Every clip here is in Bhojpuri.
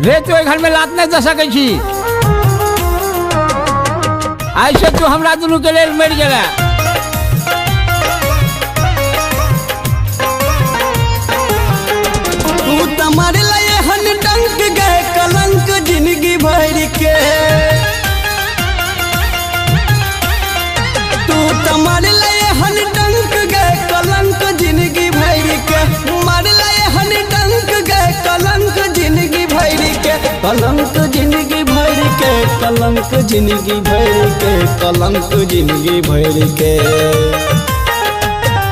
रे तो घर में लात नहीं दे सके छी। ऐसे तू हमरा दोनों के लेल मर गेला। तू तमारे लिए हन डंक गए कलंक जिंदगी भर के। तू तमारे लिए हन डंक गए कलंक जिंदगी भर के। मार लिए हन डंक गए कलंक जिंदगी भर के। कलंक जिंदगी भर के, कलंक जिंदगी भर के, कलंक जिंदगी भर के।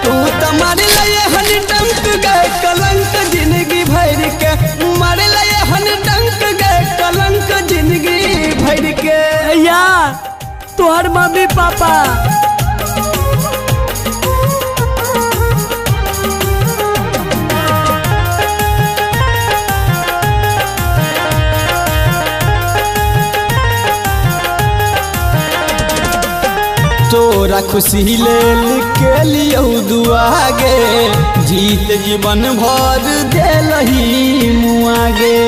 तू तमारे लिए हन डंक गए कलंक जिंदगी भर के। मारे लिए हन डंक गए कलंक जिंदगी भर के। भैया तोहर मम्मी पापा तोरा खुशी लेल के लियो दुआगे। जीत जीवन भर देलही मुआगे।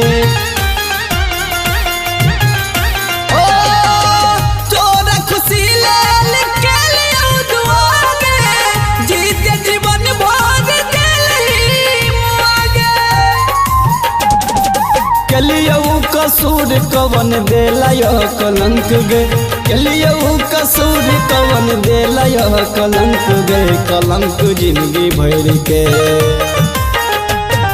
ओ तोरा खुशी लेल के लियो दुआगे। जीत जीवन भर देलही मुआगे। कलियो कसूर कवन देला कलंक गे। कलियो कसूर कवन देला कलंक गे। कलंक जिंदगी भर के।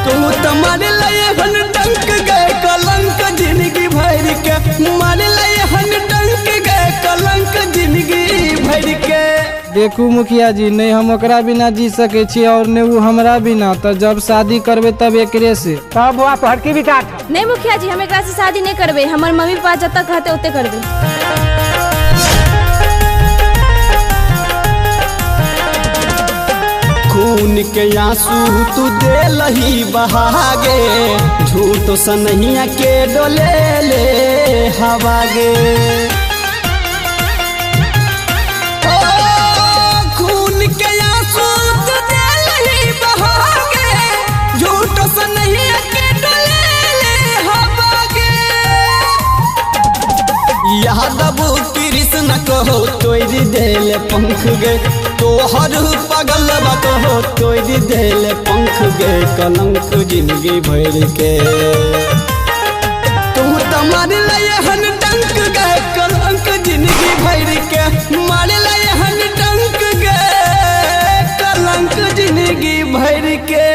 तू तमारे लिए हन डंक गए कलंक जिंदगी भर के। मारे लिए हन डंक गए कलंक जिंदगी भर के। देखू मुखिया जी, नहीं हम ओकरा बिना जी सके छी और नहीं वो हमरा बिना। तो जब शादी करबे तब एकरे से। तब बुआ पढ़ती भी तात। नहीं मुखिया जी, हम एकरा से शादी नहीं करबे। हमार मम्मी पापा जब तक रहते उतने करबे। खून के आंसू तू देलही बहागे। झूठ सनहिया के डोले ले हवागे। ओ खून के आंसू तू देलही बहागे। झूठ सनहिया के डोले ले हवागे। यादव कृष्ण कहो तोरी देले पंख गे। तोहर पगल कहो तोरी देले पंख गे। कलंक जिंदगी भर के। तू तमारे लिए हन डंक गए कलंक जिंदगी भर के। मारे लिए हन डंक गए कलंक जिंदगी भर के।